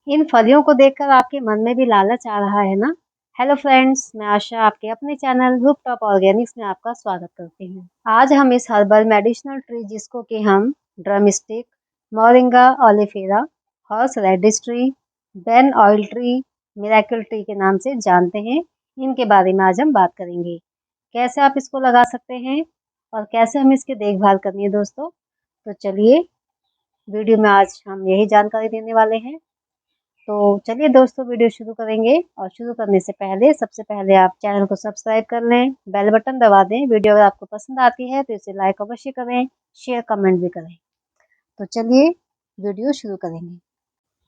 इन फलियों को देखकर आपके मन में भी लालच आ रहा है ना? हेलो फ्रेंड्स, मैं आशा आपके अपने चैनल रूफटॉप ऑर्गेनिक्स में आपका स्वागत करती हूँ। आज हम इस हर्बल मेडिसिनल ट्री जिसको कि हम drumstick, moringa oleifera, horseradish tree, ben oil tree, miracle tree के नाम से जानते हैं, इनके बारे में आज हम बात करेंगे। कैसे आप इसको लगा सकते हैं और कैसे हमें इसकी देखभाल करनी है दोस्तों। तो चलिए वीडियो में आज हम यही जानकारी देने वाले हैं। तो चलिए दोस्तों वीडियो शुरू करेंगे और शुरू करने से पहले सबसे पहले आप चैनल को सब्सक्राइब कर लें, बेल बटन दबा दें। वीडियो अगर आपको पसंद आती है तो इसे लाइक अवश्य करें, शेयर कमेंट भी करें। तो चलिए वीडियो शुरू करेंगे।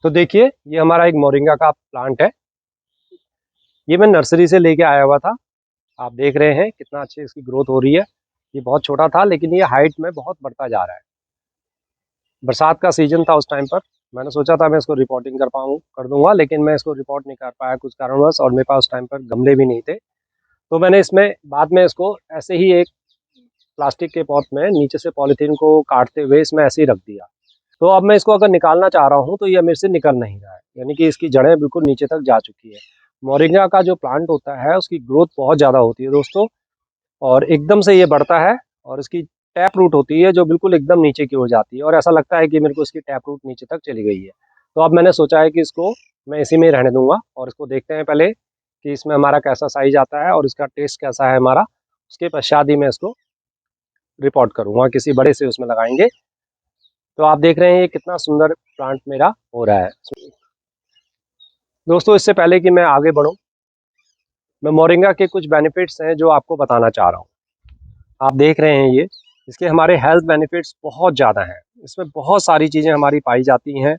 तो देखिए ये हमारा एक मोरिंगा का प्लांट है। ये मैं नर्सरी से लेके आया हुआ था। आप देख रहे हैं कितना अच्छी इसकी ग्रोथ हो रही है। ये बहुत छोटा था लेकिन ये हाइट में बहुत बढ़ता जा रहा है। बरसात का सीजन था उस टाइम पर। मैंने सोचा था मैं इसको रिपोर्टिंग कर दूंगा, लेकिन मैं इसको रिपोर्ट नहीं कर पाया कुछ कारणवश, और मेरे पास उस टाइम पर गमले भी नहीं थे। तो मैंने इसमें बाद में इसको ऐसे ही एक प्लास्टिक के पॉट में नीचे से पॉलीथीन को काटते हुए इसमें ऐसे ही रख दिया। तो अब मैं इसको अगर निकालना चाह रहा हूँ तो ये मेरे से निकल नहीं रहा है, यानी कि इसकी जड़ें बिल्कुल नीचे तक जा चुकी है। मोरिंगा का जो प्लांट होता है उसकी ग्रोथ बहुत ज़्यादा होती है दोस्तों, और एकदम से ये बढ़ता है, और इसकी टैप रूट होती है जो बिल्कुल एकदम नीचे की ओर जाती है, और ऐसा लगता है कि मेरे को इसकी टैप रूट नीचे तक चली गई है। तो अब मैंने सोचा है कि इसको मैं इसी में ही रहने दूंगा, और इसको देखते हैं पहले कि इसमें हमारा कैसा साइज आता है और इसका टेस्ट कैसा है हमारा। उसके पश्चात ही मैं इसको रिपोर्ट करूँगा, किसी बड़े से उसमें लगाएंगे। तो आप देख रहे हैं ये कितना सुंदर प्लांट मेरा हो रहा है दोस्तों। इससे पहले कि मैं आगे बढ़ूं, मैं मोरिंगा के कुछ बेनिफिट्स हैं जो आपको बताना चाह रहा हूं। आप देख रहे हैं ये इसके हमारे हेल्थ बेनिफिट्स बहुत ज़्यादा हैं। इसमें बहुत सारी चीज़ें हमारी पाई जाती हैं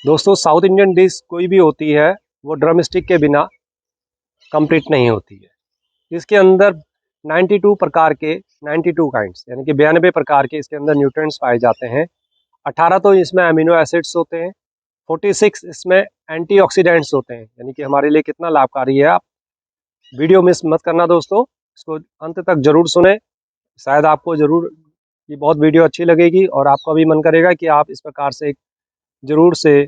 दोस्तों। साउथ इंडियन डिश कोई भी होती है वो ड्रम स्टिक के बिना कंप्लीट नहीं होती है। इसके अंदर 92 प्रकार के 92 काइंड्स यानी कि 92 प्रकार के इसके अंदर न्यूट्रिएंट्स पाए जाते हैं। 18 तो इसमें अमीनो एसिड्स होते हैं, 46 इसमें एंटीऑक्सीडेंट्स होते हैं, यानी कि हमारे लिए कितना लाभकारी है। आप वीडियो मिस मत करना दोस्तों, इसको अंत तक जरूर सुने। शायद आपको जरूर ये बहुत वीडियो अच्छी लगेगी और आपका भी मन करेगा कि आप इस प्रकार से जरूर से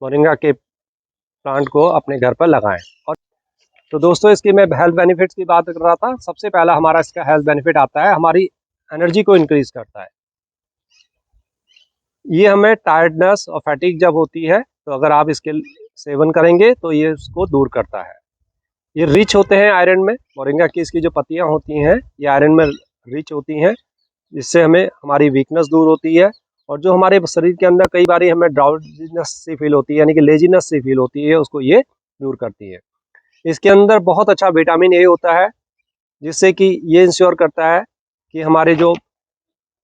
मोरिंगा के प्लांट को अपने घर पर लगाएं। और तो दोस्तों इसकी मैं हेल्थ बेनिफिट्स की बात कर रहा था। सबसे पहला हमारा इसका हेल्थ बेनिफिट आता है, हमारी एनर्जी को इंक्रीज करता है। ये हमें टायर्डनेस और फैटिक जब होती है तो अगर आप इसके सेवन करेंगे तो ये उसको दूर करता है। ये रिच होते हैं आयरन में। मोरिंगा की इसकी जो पत्तियां होती हैं ये आयरन में रिच होती हैं, जिससे हमें हमारी वीकनेस दूर होती है। और जो हमारे शरीर के अंदर कई बार हमें ड्राउजीनेस सी फील होती है, यानी कि लेजीनेस सी फील होती है, उसको ये दूर करती है। इसके अंदर बहुत अच्छा विटामिन ए होता है, जिससे कि ये इंश्योर करता है कि हमारे जो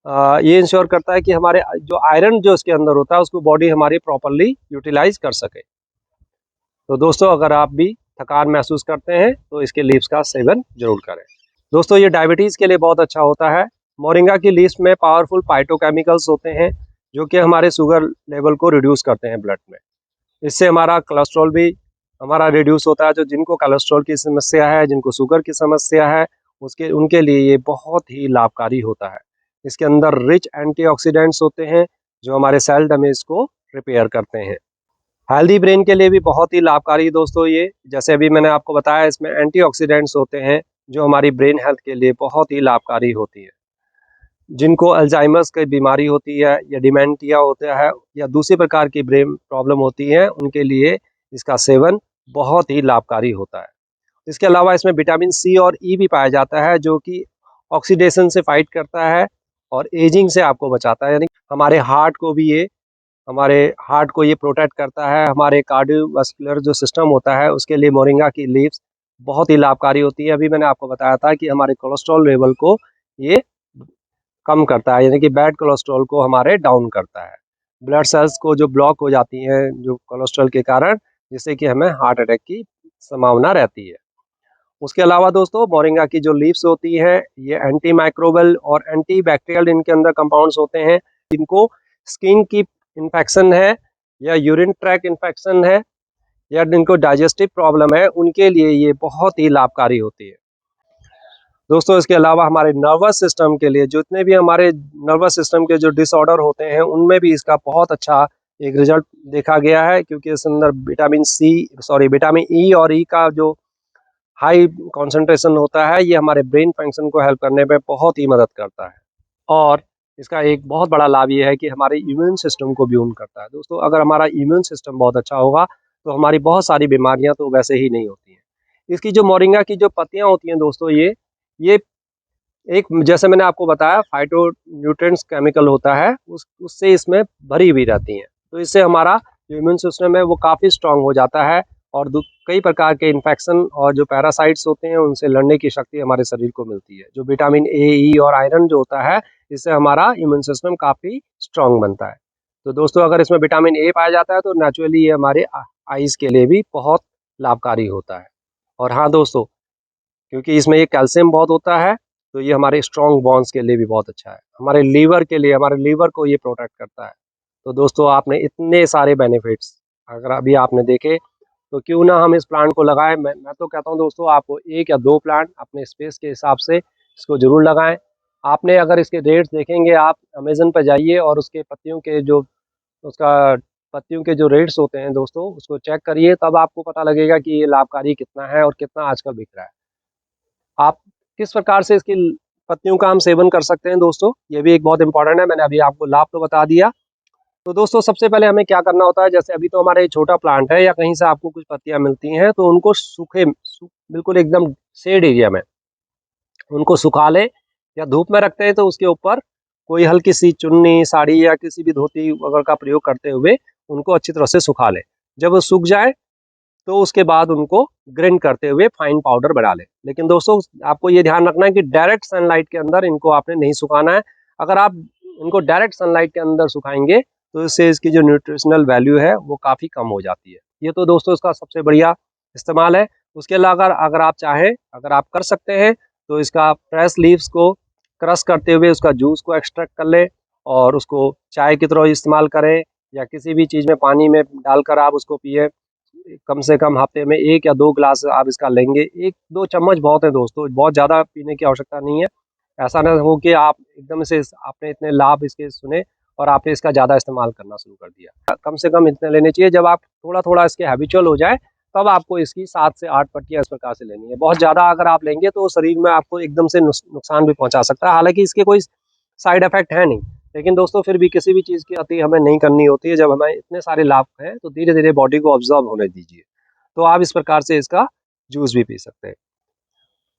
ये इंश्योर करता है कि हमारे जो आयरन जो इसके अंदर होता है उसको बॉडी हमारी प्रॉपरली यूटिलाइज कर सके। तो दोस्तों अगर आप भी थकान महसूस करते हैं तो इसके लीव्स का सेवन जरूर करें। दोस्तों ये डायबिटीज़ के लिए बहुत अच्छा होता है। मोरिंगा की लीव्स में पावरफुल फाइटोकेमिकल्स होते हैं जो कि हमारे शुगर लेवल को रिड्यूस करते हैं ब्लड में। इससे हमारा कोलेस्ट्रॉल भी हमारा रिड्यूस होता है। जो जिनको कोलेस्ट्रॉल की समस्या है, जिनको शुगर की समस्या है, उनके लिए ये बहुत ही लाभकारी होता है। इसके अंदर रिच एंटीऑक्सीडेंट्स होते हैं जो हमारे सेल डैमेज को रिपेयर करते हैं। हेल्दी ब्रेन के लिए भी बहुत ही लाभकारी दोस्तों ये, जैसे अभी मैंने आपको बताया, इसमें एंटीऑक्सीडेंट्स होते हैं जो हमारी ब्रेन हेल्थ के लिए बहुत ही लाभकारी होती है। जिनको अल्जाइमर्स की बीमारी होती है या डिमेंटिया होता है या दूसरी प्रकार की ब्रेन प्रॉब्लम होती है, उनके लिए इसका सेवन बहुत ही लाभकारी होता है। इसके अलावा इसमें विटामिन सी और ई भी पाया जाता है जो कि ऑक्सीडेशन से फाइट करता है और एजिंग से आपको बचाता है। यानी हमारे हार्ट को ये प्रोटेक्ट करता है। हमारे कार्डियोवास्कुलर जो सिस्टम होता है उसके लिए मोरिंगा की लीव्स बहुत ही लाभकारी होती है। अभी मैंने आपको बताया था कि हमारे कोलेस्ट्रॉल लेवल को ये कम करता है, यानी कि बैड कोलेस्ट्रॉल को हमारे डाउन करता है। ब्लड सेल्स को जो ब्लॉक हो जाती हैं जो कोलेस्ट्रॉल के कारण, जिससे कि हमें हार्ट अटैक की संभावना रहती है। उसके अलावा दोस्तों मोरिंगा की जो लीव्स होती है ये एंटी माइक्रोबल और एंटी बैक्टीरियल इनके अंदर कंपाउंड्स होते हैं। इनको स्किन की इन्फेक्शन है या यूरिन ट्रैक इन्फेक्शन है या जिनको डाइजेस्टिव प्रॉब्लम है, उनके लिए ये बहुत ही लाभकारी होती है दोस्तों। इसके अलावा हमारे नर्वस सिस्टम के लिए, जितने भी हमारे नर्वस सिस्टम के जो डिसऑर्डर होते हैं उनमें भी इसका बहुत अच्छा एक रिजल्ट देखा गया है, क्योंकि इसके अंदर विटामिन ई और ई का जो हाई कंसंट्रेशन होता है, ये हमारे ब्रेन फंक्शन को हेल्प करने में बहुत ही मदद करता है। और इसका एक बहुत बड़ा लाभ ये है कि हमारे इम्यून सिस्टम को भी करता है। दोस्तों, अगर हमारा इम्यून सिस्टम बहुत अच्छा होगा तो हमारी बहुत सारी बीमारियां तो वैसे ही नहीं होती हैं। इसकी जो मोरिंगा की जो पत्तियां होती हैं दोस्तों, ये एक, जैसे मैंने आपको बताया, फाइटो न्यूट्रिएंट्स केमिकल होता है, उससे इसमें भरी हुई रहती हैं। तो इससे हमारा जो इम्यून सिस्टम है वो काफ़ी स्ट्रांग हो जाता है, और कई प्रकार के इन्फेक्शन और जो पैरासाइट्स होते हैं उनसे लड़ने की शक्ति हमारे शरीर को मिलती है। जो विटामिन ए, ई और आयरन जो होता है, इससे हमारा इम्यून सिस्टम काफ़ी स्ट्रांग बनता है। तो दोस्तों, अगर इसमें विटामिन ए पाया जाता है तो नेचुरली ये हमारे आइज़ के लिए भी बहुत लाभकारी होता है। और हाँ दोस्तों, क्योंकि इसमें ये कैल्शियम बहुत होता है, तो ये हमारे स्ट्रॉन्ग बोन्स के लिए भी बहुत अच्छा है। हमारे लीवर के लिए, हमारे लीवर को ये प्रोटेक्ट करता है। तो दोस्तों, आपने इतने सारे बेनिफिट्स अगर अभी आपने देखे, तो क्यों ना हम इस प्लांट को लगाएं। मैं तो कहता हूं दोस्तों, आपको 1 या 2 प्लांट अपने स्पेस के हिसाब से इसको ज़रूर लगाएं। आपने अगर इसके रेट्स देखेंगे, आप अमेज़न पे जाइए और उसके उसका पत्तियों के जो रेट्स होते हैं दोस्तों, उसको चेक करिए, तब आपको पता लगेगा कि ये लाभकारी कितना है और कितना आजकल बिक रहा है। आप किस प्रकार से इसकी पत्तियों का हम सेवन कर सकते हैं दोस्तों, ये भी एक बहुत इंपॉर्टेंट है। मैंने अभी आपको लाभ तो बता दिया। तो दोस्तों, सबसे पहले हमें क्या करना होता है, जैसे अभी तो हमारा ये छोटा प्लांट है या कहीं से आपको कुछ पत्तियां मिलती हैं, तो उनको बिल्कुल एकदम शेड एरिया में उनको सुखा ले, या धूप में रखते हैं तो उसके ऊपर कोई हल्की सी चुन्नी, साड़ी या किसी भी धोती वगैरह का प्रयोग करते हुए उनको अच्छी तरह से सुखा ले। जब वो सूख जाए तो उसके बाद उनको ग्राइंड करते हुए फाइन पाउडर बना लें। लेकिन दोस्तों, आपको ये ध्यान रखना है कि डायरेक्ट सनलाइट के अंदर इनको आपने नहीं सुखाना है। अगर आप इनको डायरेक्ट सनलाइट के अंदर सुखाएंगे तो इससे इसकी जो न्यूट्रिशनल वैल्यू है वो काफ़ी कम हो जाती है। ये तो दोस्तों इसका सबसे बढ़िया इस्तेमाल है। उसके अलावा अगर आप चाहें, अगर आप कर सकते हैं, तो इसका फ्रेश लीव्स को क्रश करते हुए उसका जूस को एक्सट्रैक्ट कर लें और उसको चाय की तरह इस्तेमाल करें, या किसी भी चीज़ में पानी में डालकर आप उसको पिए। कम से कम हफ्ते में 1 या 2 ग्लास आप इसका लेंगे। 1-2 चम्मच बहुत है दोस्तों, बहुत ज़्यादा पीने की आवश्यकता नहीं है। ऐसा ना हो कि आप एकदम से आपने इतने लाभ इसके सुने और आपने इसका ज़्यादा इस्तेमाल करना शुरू कर दिया। कम से कम इतने लेने चाहिए, जब आप थोड़ा-थोड़ा इसके हैबिचुअल हो जाए, तब आपको इसकी 7 से 8 पट्टियाँ इस प्रकार से लेनी है। बहुत ज़्यादा अगर आप लेंगे तो शरीर में आपको एकदम से नुकसान भी पहुँचा सकता है। हालाँकि इसके कोई साइड इफ़ेक्ट है नहीं। लेकिन दोस्तों, फिर भी किसी भी चीज़ की अति हमें नहीं करनी होती है। जब हमें इतने सारे लाभ हैं तो धीरे-धीरे बॉडी को ऑब्ज़र्व होने दीजिए। तो आप इस प्रकार से इसका जूस भी पी सकते हैं।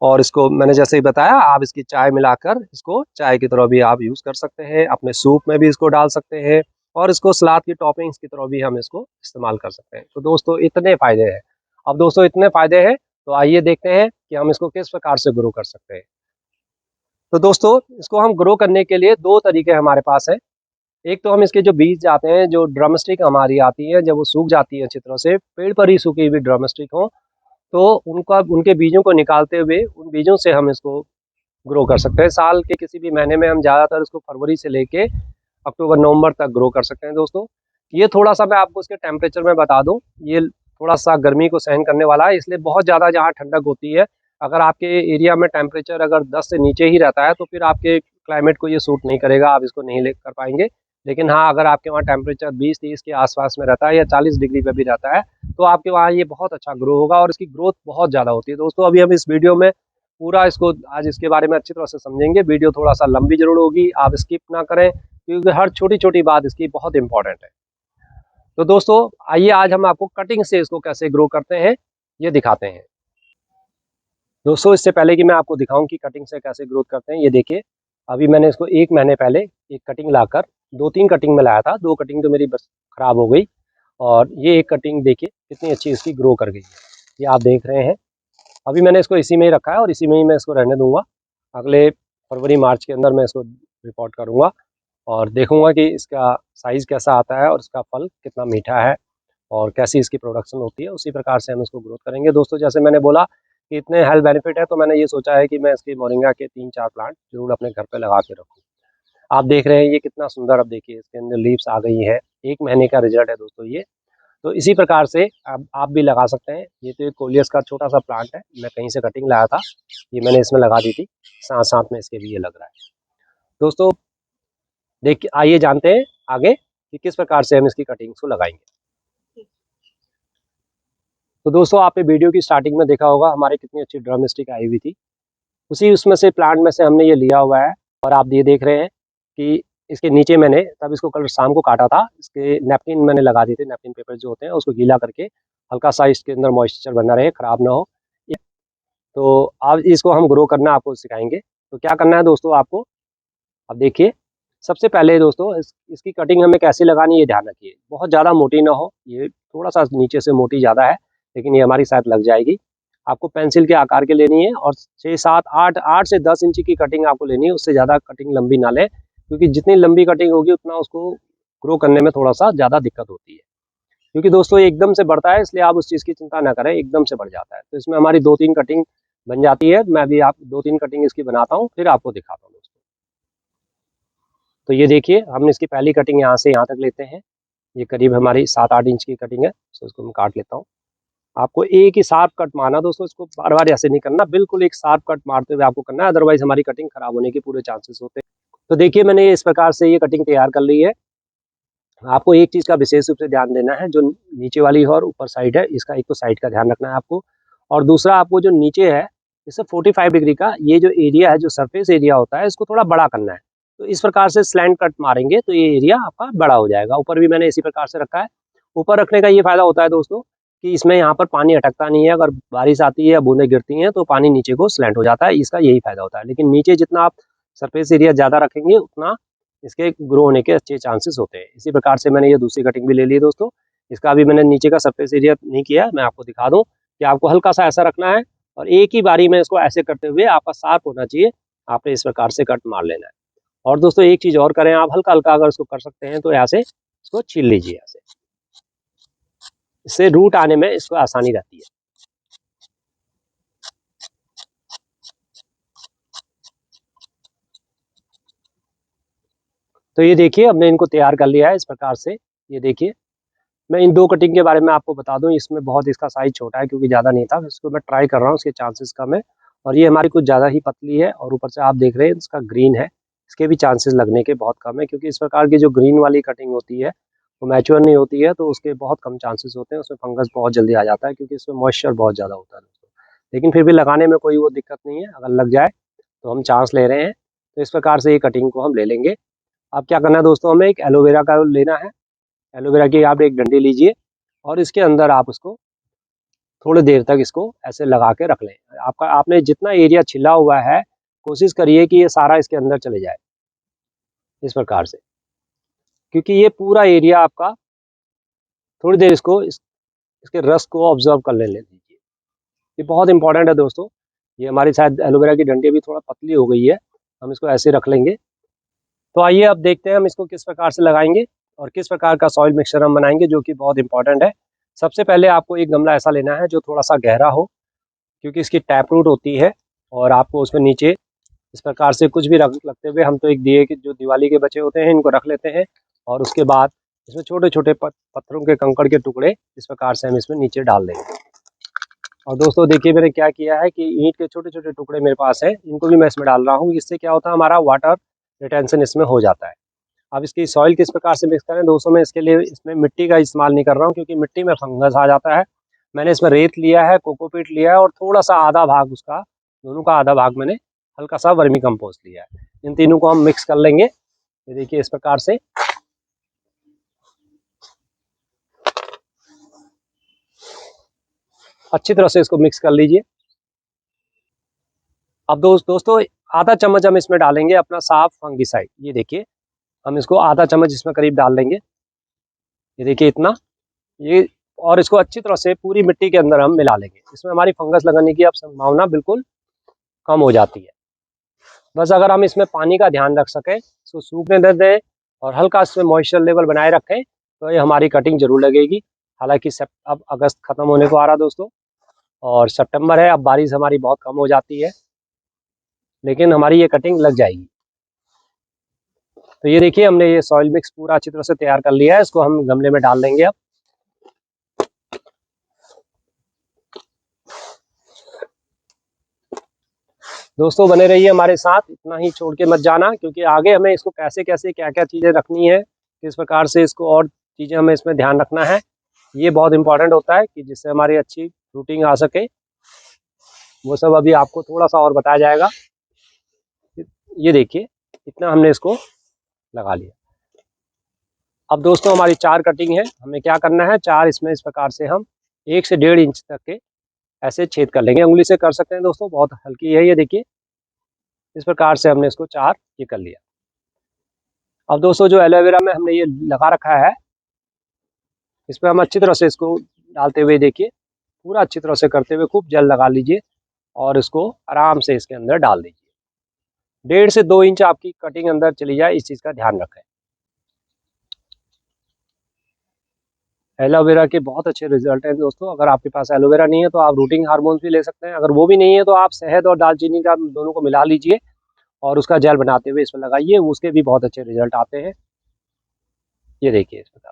और इसको मैंने जैसे ही बताया, आप इसकी चाय मिलाकर इसको चाय की तरह भी आप यूज़ कर सकते हैं। अपने सूप में भी इसको डाल सकते हैं, और इसको सलाद की टॉपिंग्स की तरह भी हम इसको इस्तेमाल कर सकते हैं। तो दोस्तों, इतने फ़ायदे हैं। अब दोस्तों, इतने फ़ायदे हैं, तो आइए देखते हैं कि हम इसको किस प्रकार से ग्रो कर सकते हैं। तो दोस्तों, इसको हम ग्रो करने के लिए 2 तरीके हमारे पास हैं। एक तो हम इसके जो बीज आते हैं, जो ड्रमस्टिक हमारी आती है, जब वो सूख जाती है अच्छी तरह से, पेड़ पर ही सूखी हुई ड्रमस्टिक हो, तो उनके बीजों को निकालते हुए उन बीजों से हम इसको ग्रो कर सकते हैं। साल के किसी भी महीने में हम ज़्यादातर इसको फरवरी से लेके अक्टूबर नवंबर तक ग्रो कर सकते हैं दोस्तों। ये थोड़ा-सा मैं आपको इसके टेम्परेचर में बता दूँ, ये थोड़ा-सा गर्मी को सहन करने वाला है, इसलिए बहुत ज़्यादा जहाँ ठंडक होती है, अगर आपके एरिया में टेम्परेचर अगर 10 से नीचे ही रहता है, तो फिर आपके क्लाइमेट को ये सूट नहीं करेगा, आप इसको नहीं ले कर पाएँगे। लेकिन हाँ, अगर आपके वहाँ टेम्परेचर 20-30 के आस-पास में रहता है या 40 डिग्री पे भी रहता है, तो आपके वहाँ ये बहुत अच्छा ग्रो होगा और इसकी ग्रोथ बहुत ज़्यादा होती है। दोस्तों, अभी हम इस वीडियो में पूरा इसको आज इसके बारे में अच्छी तरह से समझेंगे। वीडियो थोड़ा-सा लंबी ज़रूर होगी, आप स्किप ना करें, क्योंकि हर छोटी-छोटी बात इसकी बहुत इम्पोर्टेंट है। तो दोस्तों, आइए आज हम आपको कटिंग से इसको कैसे ग्रो करते हैं, ये दिखाते हैं। दोस्तों, इससे पहले कि मैं आपको दिखाऊँ कि कटिंग से कैसे ग्रोथ करते हैं, ये देखिए, अभी मैंने इसको 1 महीने पहले एक कटिंग लाकर 2-3 कटिंग में लाया था। 2 कटिंग तो मेरी बस खराब हो गई, और ये एक कटिंग देखिए कितनी अच्छी इसकी ग्रो कर गई है। ये आप देख रहे हैं। अभी मैंने इसको इसी में ही रखा है और इसी में ही मैं इसको रहने दूँगा। अगले फरवरी-मार्च के अंदर मैं इसको रिपोर्ट करूँगा और देखूँगा कि इसका साइज़ कैसा आता है और इसका फल कितना मीठा है और कैसी इसकी प्रोडक्शन होती है। उसी प्रकार से हम इसको ग्रोथ करेंगे। दोस्तों, जैसे मैंने बोला कि इतने हेल्थ बेनिफिट है, तो मैंने ये सोचा है कि मैं इसकी मोरिंगा के 3-4 प्लांट ज़रूर अपने घर पे लगा के रखूँ। आप देख रहे हैं ये कितना सुंदर, अब देखिए इसके अंदर लीव्स आ गई है। 1 महीने का रिज़ल्ट है दोस्तों ये। तो इसी प्रकार से आप भी लगा सकते हैं। ये तो एक कोलियस का छोटा-सा प्लांट है, मैं कहीं से कटिंग लाया था, ये मैंने इसमें लगा दी थी। साथ-साथ में इसके भी ये लग रहा है। दोस्तों, देखिए, आइए जानते हैं आगे कि किस प्रकार से हम इसकी कटिंग्स को लगाएंगे। तो दोस्तों आपने वीडियो की स्टार्टिंग में देखा होगा हमारे कितनी अच्छी ड्रम स्टिक आई हुई थी, उसी उसमें से प्लांट में से हमने ये लिया हुआ है। और आप ये देख रहे हैं कि इसके नीचे मैंने तब इसको कल शाम को काटा था, इसके नैपकिन मैंने लगा दिए थे, नैपकिन पेपर जो होते हैं उसको गीला करके हल्का सा इसके अंदर मॉइस्चर बना रहे, ख़राब ना हो। तो अब इसको हम ग्रो करना आपको सिखाएंगे। तो क्या करना है दोस्तों आपको, अब देखिए सबसे पहले दोस्तों इसकी कटिंग हमें कैसे लगानी है ध्यान रखिए। बहुत ज़्यादा मोटी ना हो, ये थोड़ा सा नीचे से मोटी ज़्यादा है लेकिन ये हमारी शायद लग जाएगी। आपको पेंसिल के आकार के लेनी है और 6 7 8 8 से 10 इंची की कटिंग आपको लेनी है, उससे ज़्यादा कटिंग लंबी ना लें, क्योंकि जितनी लंबी कटिंग होगी उतना उसको ग्रो करने में थोड़ा सा ज़्यादा दिक्कत होती है। क्योंकि दोस्तों ये एकदम से बढ़ता है, इसलिए आप उस चीज़ की चिंता ना करें, एकदम से बढ़ जाता है। तो इसमें हमारी 2-3 कटिंग बन जाती है। मैं भी आप 2-3 कटिंग इसकी बनाता हूँ, फिर आपको दिखाता हूँ दोस्तों। तो ये देखिए हम इसकी पहली कटिंग यहाँ से यहाँ तक लेते हैं, ये करीब हमारी 7-8 इंच की कटिंग है, तो इसको मैं काट लेता हूँ। आपको एक ही शार्प कट मारना दोस्तों, इसको बार बार ऐसे नहीं करना, बिल्कुल एक शार्प कट मारते हुए आपको करना है, अदरवाइज हमारी कटिंग खराब होने के पूरे चांसेस होते हैं। तो देखिए मैंने इस प्रकार से ये कटिंग तैयार कर ली है। आपको एक चीज़ का विशेष रूप से ध्यान देना है, जो नीचे वाली और ऊपर साइड है इसका, एक तो साइड का ध्यान रखना है आपको, और दूसरा आपको जो नीचे है इससे 45 डिग्री का ये जो एरिया है, जो सरफेस एरिया होता है, इसको थोड़ा बड़ा करना है। तो इस प्रकार से स्लैंट कट मारेंगे तो ये एरिया आपका बड़ा हो जाएगा। ऊपर भी मैंने इसी प्रकार से रखा है। ऊपर रखने का ये फायदा होता है दोस्तों कि इसमें यहाँ पर पानी अटकता नहीं है, अगर बारिश आती है या बूंदें गिरती हैं तो पानी नीचे को स्लैंट हो जाता है, इसका यही फायदा होता है। लेकिन नीचे जितना आप सरफेस एरिया ज़्यादा रखेंगे उतना इसके ग्रो होने के अच्छे चांसेस होते हैं। इसी प्रकार से मैंने ये दूसरी कटिंग भी ले ली दोस्तों। इसका भी मैंने नीचे का सरफेस एरिया नहीं किया, मैं आपको दिखा दूं कि आपको हल्का सा ऐसा रखना है और एक ही बारी में इसको ऐसे करते हुए आपका शार्प होना चाहिए, आपने इस प्रकार से कट मार लेना है। और दोस्तों एक चीज़ और करें आप, हल्का हल्का अगर इसको कर सकते हैं तो ऐसे इसको छील लीजिए ऐसे, इससे रूट आने में इसको आसानी रहती है। तो ये देखिए हमने इनको तैयार कर लिया है इस प्रकार से। ये देखिए मैं इन 2 कटिंग के बारे में आपको बता दूं, इसमें बहुत इसका साइज छोटा है क्योंकि ज़्यादा नहीं था, इसको मैं ट्राई कर रहा हूँ, इसके चांसेस कम है। और ये हमारी कुछ ज़्यादा ही पतली है और ऊपर से आप देख रहे हैं इसका ग्रीन है, इसके भी चांसेस लगने के बहुत कम है, क्योंकि इस प्रकार की जो ग्रीन वाली कटिंग होती है वो मैच्योर नहीं होती है, तो उसके बहुत कम चांसेस होते हैं, उसमें फंगस बहुत जल्दी आ जाता है क्योंकि इसमें मॉइस्चर बहुत ज़्यादा होता है दोस्तों। लेकिन फिर भी लगाने में कोई वो दिक्कत नहीं है, अगर लग जाए तो हम चांस ले रहे हैं। तो इस प्रकार से ये कटिंग को हम ले लेंगे। अब क्या करना है दोस्तों, हमें एक एलोवेरा का लेना है। एलोवेरा की आप एक डंडी लीजिए और इसके अंदर आप उसको थोड़ी देर तक इसको ऐसे लगा के रख लें। आपका आपने जितना एरिया छिला हुआ है कोशिश करिए कि ये सारा इसके अंदर चले जाए इस प्रकार से, क्योंकि ये पूरा एरिया आपका थोड़ी देर इसके रस को ऑब्जर्व कर ले दीजिए। ये बहुत इंपॉर्टेंट है दोस्तों। ये हमारी शायद एलोवेरा की डंडी भी थोड़ा पतली हो गई है, हम इसको ऐसे रख लेंगे। तो आइए अब देखते हैं हम इसको किस प्रकार से लगाएंगे और किस प्रकार का सॉइल मिक्सचर हम बनाएंगे, जो कि बहुत इंपॉर्टेंट है। सबसे पहले आपको एक गमला ऐसा लेना है जो थोड़ा सा गहरा हो, क्योंकि इसकी टैप रूट होती है और आपको उसमें नीचे इस प्रकार से कुछ भी रख लगते हुए, हम तो एक दिए के जो दिवाली के बचे होते हैं इनको रख लेते हैं, और उसके बाद इसमें छोटे छोटे पत्थरों के कंकड़ के टुकड़े इस प्रकार से हम इसमें नीचे डाल देंगे। और दोस्तों देखिए मैंने क्या किया है कि ईंट के छोटे छोटे टुकड़े मेरे पास हैं, इनको भी मैं इसमें डाल रहा हूँ। इससे क्या होता है, हमारा वाटर रिटेंशन इसमें हो जाता है। अब इसकी सॉइल किस प्रकार से मिक्स करें दोस्तों, मैं इसके लिए इसमें मिट्टी का इस्तेमाल नहीं कर रहा हूँ क्योंकि मिट्टी में फंगस आ जाता है। मैंने इसमें रेत लिया है, कोकोपीट लिया है और थोड़ा सा आधा भाग उसका, दोनों का आधा भाग मैंने हल्का सा वर्मी कंपोस्ट लिया है। इन तीनों को हम मिक्स कर लेंगे। ये देखिए इस प्रकार से अच्छी तरह से इसको मिक्स कर लीजिए। अब दोस्तों आधा चम्मच हम इसमें डालेंगे अपना साफ फंगिसाइड। ये देखिए हम इसको आधा चम्मच इसमें करीब डाल देंगे। ये देखिए इतना, ये, और इसको अच्छी तरह से पूरी मिट्टी के अंदर हम मिला लेंगे। इसमें हमारी फंगस लगने की अब संभावना बिल्कुल कम हो जाती है। बस अगर हम इसमें पानी का ध्यान रख सकें, इसको सूखने दे दें और हल्का इसमें मॉइस्चर लेवल बनाए रखें, तो ये हमारी कटिंग जरूर लगेगी। हालांकि अब अगस्त खत्म होने को आ रहा दोस्तों और सितंबर है, अब बारिश हमारी बहुत कम हो जाती है, लेकिन हमारी ये कटिंग लग जाएगी। तो ये देखिए हमने ये सॉइल मिक्स पूरा अच्छी तरह से तैयार कर लिया है, इसको हम गमले में डाल देंगे अब। दोस्तों बने रहिए हमारे साथ, इतना ही छोड़ के मत जाना, क्योंकि आगे हमें इसको कैसे कैसे क्या क्या चीज़ें रखनी है किस प्रकार से इसको और चीज़ें हमें इसमें ध्यान रखना है, ये बहुत इंपॉर्टेंट होता है कि जिससे हमारी अच्छी फ्रूटिंग आ सके। वो सब अभी आपको थोड़ा सा और बताया जाएगा। ये देखिए इतना हमने इसको लगा लिया। अब दोस्तों हमारी 4 कटिंग है, हमें क्या करना है, 4 इसमें इस प्रकार से हम 1 से 1.5 इंच तक के ऐसे छेद कर लेंगे। उंगली से कर सकते हैं दोस्तों, बहुत हल्की है ये, देखिए इस प्रकार से हमने इसको 4 ये कर लिया। अब दोस्तों जो एलोवेरा में हमने ये लगा रखा है, इस पर हम अच्छी तरह से इसको डालते हुए देखिए, पूरा अच्छी तरह से करते हुए खूब जल लगा लीजिए और इसको आराम से इसके अंदर डाल दीजिए। 1.5 से 2 इंच आपकी कटिंग अंदर चली जाए, इस चीज़ का ध्यान रखें। एलोवेरा के बहुत अच्छे रिजल्ट हैं दोस्तों। अगर आपके पास एलोवेरा नहीं है तो आप रूटिंग हार्मोन्स भी ले सकते हैं। अगर वो भी नहीं है तो आप शहद और दालचीनी का दोनों को मिला लीजिए और उसका जेल बनाते हुए इसमें लगाइए, उसके भी बहुत अच्छे रिजल्ट आते हैं। ये देखिए इस प्रकार।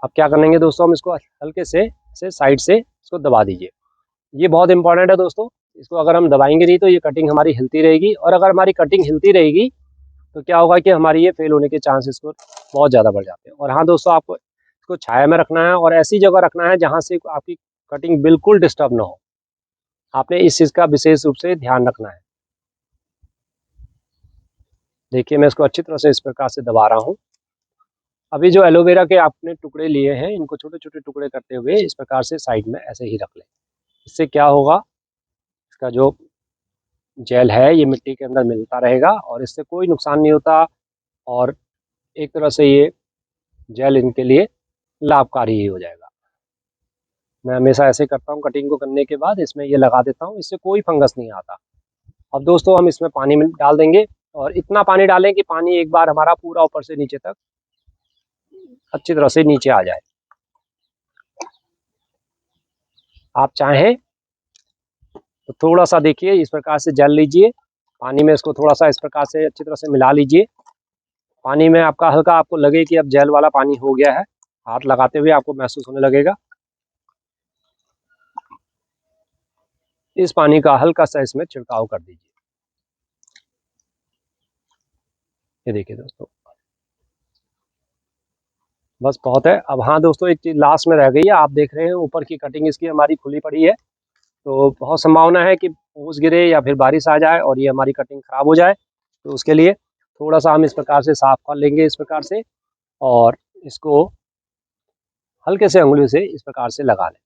अब क्या करेंगे दोस्तों, हम इसको हल्के से साइड से इसको दबा दीजिए। ये बहुत इंपॉर्टेंट है दोस्तों, इसको अगर हम दबाएंगे नहीं तो ये कटिंग हमारी हिलती रहेगी, और अगर हमारी कटिंग हिलती रहेगी तो क्या होगा कि हमारी ये फेल होने के चांसेस को बहुत ज़्यादा बढ़ जाते हैं। और हाँ दोस्तों, आपको इसको छाया में रखना है और ऐसी जगह रखना है जहाँ से आपकी कटिंग बिल्कुल डिस्टर्ब ना हो। आपने इस चीज़ का विशेष रूप से ध्यान रखना है। देखिए मैं इसको अच्छी तरह से इस प्रकार से दबा रहा हूँ। अभी जो एलोवेरा के आपने टुकड़े लिए हैं, इनको छोटे छोटे टुकड़े करते हुए इस प्रकार से साइड में ऐसे ही रख लें। इससे क्या होगा, इसका जो जेल है ये मिट्टी के अंदर मिलता रहेगा और इससे कोई नुकसान नहीं होता, और एक तरह से ये जेल इनके लिए लाभकारी ही हो जाएगा। मैं हमेशा ऐसे करता हूँ, कटिंग को करने के बाद इसमें ये लगा देता हूँ, इससे कोई फंगस नहीं आता। अब दोस्तों हम इसमें पानी में डाल देंगे, और इतना पानी डालें कि पानी एक बार हमारा पूरा ऊपर से नीचे तक अच्छी तरह से नीचे आ जाए। आप चाहें तो थोड़ा सा देखिए इस प्रकार से जल लीजिए, पानी में इसको थोड़ा सा इस प्रकार से अच्छी तरह से मिला लीजिए। पानी में आपका हल्का आपको लगे कि अब जेल वाला पानी हो गया है, हाथ लगाते हुए आपको महसूस होने लगेगा। इस पानी का हल्का सा इसमें छिड़काव कर दीजिए। ये देखिए दोस्तों, बस बहुत है। अब हाँ दोस्तों, एक चीज़ लास्ट में रह गई है, आप देख रहे हैं ऊपर की कटिंग इसकी हमारी खुली पड़ी है, तो बहुत संभावना है कि ओस गिरे या फिर बारिश आ जाए और ये हमारी कटिंग ख़राब हो जाए। तो उसके लिए थोड़ा सा हम इस प्रकार से साफ कर लेंगे इस प्रकार से, और इसको हल्के से उंगली से इस प्रकार से लगा लें,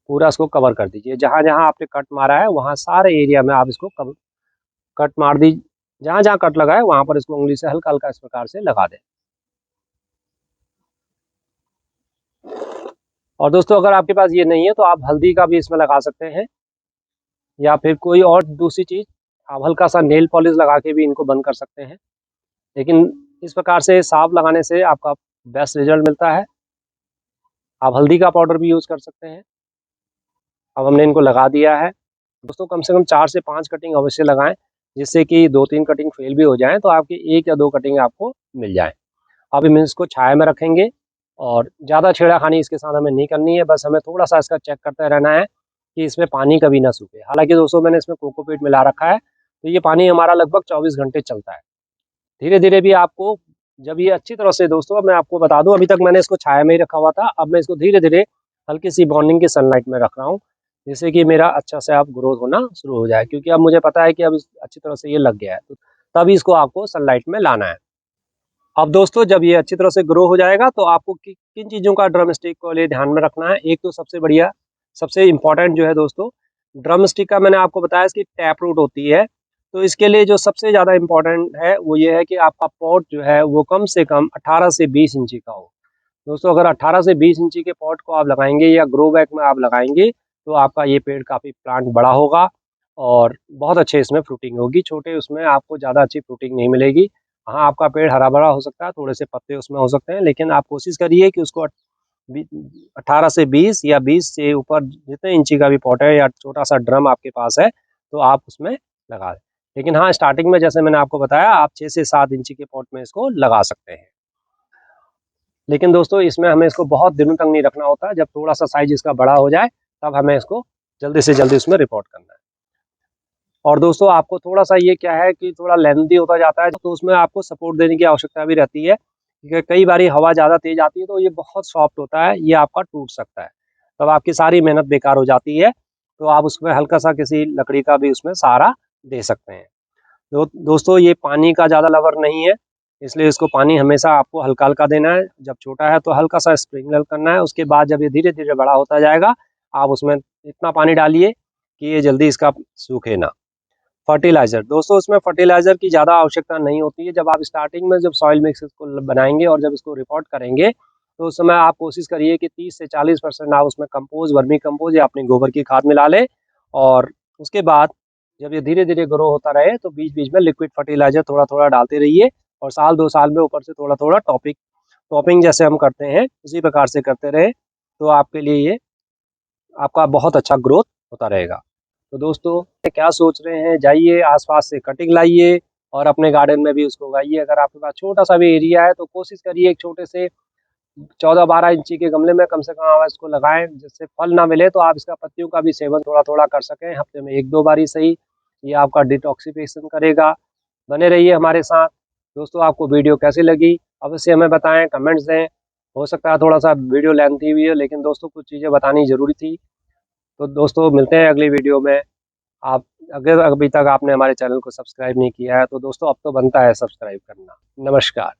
पूरा इसको कवर कर दीजिए। जहाँ जहाँ आपने कट मारा है वहाँ सारे एरिया में आप इसको कट मार दीजिए। जहाँ जहाँ कट लगा है वहाँ पर इसको उंगली से हल्का हल्का इस प्रकार से लगा दें। और दोस्तों अगर आपके पास ये नहीं है तो आप हल्दी का भी इसमें लगा सकते हैं, या फिर कोई और दूसरी चीज़, आप हल्का सा नेल पॉलिश लगा के भी इनको बंद कर सकते हैं। लेकिन इस प्रकार से साफ लगाने से आपका बेस्ट रिजल्ट मिलता है। आप हल्दी का पाउडर भी यूज़ कर सकते हैं। अब हमने इनको लगा दिया है दोस्तों, कम से कम 4 से 5 कटिंग अवश्य लगाएं, जिससे कि 2-3 कटिंग फेल भी हो जाएं तो आपकी 1 या 2 कटिंग आपको मिल जाए। अब हम इसको छाया में रखेंगे और ज़्यादा छेड़ाखानी इसके साथ हमें नहीं करनी है, बस हमें थोड़ा सा इसका चेक करते रहना है कि इसमें पानी कभी ना सूखे। हालांकि दोस्तों मैंने इसमें कोकोपीट मिला रखा है, तो ये पानी हमारा लगभग 24 घंटे चलता है। धीरे धीरे भी आपको, जब ये अच्छी तरह से, दोस्तों मैं आपको बता दूं, अभी तक मैंने इसको छाया में ही रखा हुआ था, अब मैं इसको धीरे धीरे हल्की सी मॉर्निंग की सनलाइट में रख रहा हूँ, जिससे कि मेरा अच्छा से अब ग्रोथ होना शुरू हो जाए, क्योंकि अब मुझे पता है कि अब अच्छी तरह से ये लग गया है, तो तभी इसको आपको सनलाइट में लाना है। अब दोस्तों जब ये अच्छी तरह से ग्रो हो जाएगा तो आपको किन चीज़ों का ड्रम स्टिक को लिए ध्यान में रखना है। एक तो सबसे बढ़िया, सबसे इम्पोर्टेंट जो है दोस्तों, ड्रम स्टिक का मैंने आपको बताया इसकी टैप रूट होती है, तो इसके लिए जो सबसे ज़्यादा इम्पोर्टेंट है वो ये है कि आपका पॉट जो है वो कम से कम 18 से 20 इंची का हो। दोस्तों अगर 18 से 20 इंची के पॉट को आप लगाएंगे या ग्रो बैग में आप लगाएंगे तो आपका ये पेड़ काफ़ी प्लांट बड़ा होगा और बहुत अच्छे इसमें फ्रूटिंग होगी। छोटे उसमें आपको ज़्यादा अच्छी फ्रूटिंग नहीं मिलेगी। हाँ आपका पेड़ हरा भरा हो सकता है, थोड़े से पत्ते उसमें हो सकते हैं, लेकिन आप कोशिश करिए कि उसको 18 से 20 या 20 से ऊपर जितने इंची का भी पॉट है या छोटा सा ड्रम आपके पास है तो आप उसमें लगा दें। लेकिन हाँ स्टार्टिंग में जैसे मैंने आपको बताया आप 6 से 7 इंची के पॉट में इसको लगा सकते हैं। लेकिन दोस्तों इसमें हमें इसको बहुत दिनों तक नहीं रखना होता, जब थोड़ा सा साइज इसका बड़ा हो जाए तब हमें इसको जल्दी से जल्दी उसमें रिपोर्ट करना है। और दोस्तों आपको थोड़ा सा ये क्या है कि थोड़ा लेंथी होता जाता है, तो उसमें आपको सपोर्ट देने की आवश्यकता भी रहती है, क्योंकि कई बारी हवा ज़्यादा तेज आती है तो ये बहुत सॉफ्ट होता है, ये आपका टूट सकता है, तब आपकी सारी मेहनत बेकार हो जाती है। तो आप उसमें हल्का सा किसी लकड़ी का भी उसमें सहारा दे सकते हैं। दोस्तों ये पानी का ज़्यादा लवर नहीं है, इसलिए इसको पानी हमेशा आपको हल्का हल्का देना है। जब छोटा है तो हल्का सा स्प्रिंकलर करना है, उसके बाद जब ये धीरे धीरे बड़ा होता जाएगा आप उसमें इतना पानी डालिए कि ये जल्दी इसका सूखे ना। फर्टिलाइज़र, दोस्तों इसमें फर्टिलाइज़र की ज़्यादा आवश्यकता नहीं होती है। जब आप स्टार्टिंग में जब सॉइल मिक्स को बनाएंगे और जब इसको रिपोर्ट करेंगे तो उस समय आप कोशिश करिए कि 30 से 40% आप उसमें कंपोज, वर्मी कंपोज या अपनी गोबर की खाद मिला लें। और उसके बाद जब ये धीरे धीरे ग्रो होता रहे तो बीच बीच में लिक्विड फर्टिलाइज़र थोड़ा थोड़ा डालते रहिए, और साल 2 साल में ऊपर से थोड़ा थोड़ा टॉपिंग जैसे हम करते हैं उसी प्रकार से करते रहें, तो आपके लिए ये आपका बहुत अच्छा ग्रोथ होता रहेगा। तो दोस्तों क्या सोच रहे हैं, जाइए आसपास से कटिंग लाइए और अपने गार्डन में भी उसको उगाइए। अगर आपके पास छोटा सा भी एरिया है तो कोशिश करिए एक छोटे से 14-12 इंची के गमले में कम से कम आप इसको लगाएं, जिससे फल ना मिले तो आप इसका पत्तियों का भी सेवन थोड़ा थोड़ा कर सकें, हफ्ते में 1-2 बार ही सही। ये आपका डिटॉक्सिफिकेशन करेगा। बने रहिए हमारे साथ। दोस्तों आपको वीडियो कैसी लगी अवश्य हमें बताएं, कमेंट्स दें। हो सकता है थोड़ा सा वीडियो लेंथी हुई है, लेकिन दोस्तों कुछ चीज़ें बतानी ज़रूरी थी। तो दोस्तों मिलते हैं अगली वीडियो में। आप अगर अभी तक आपने हमारे चैनल को सब्सक्राइब नहीं किया है तो दोस्तों अब तो बनता है सब्सक्राइब करना। नमस्कार।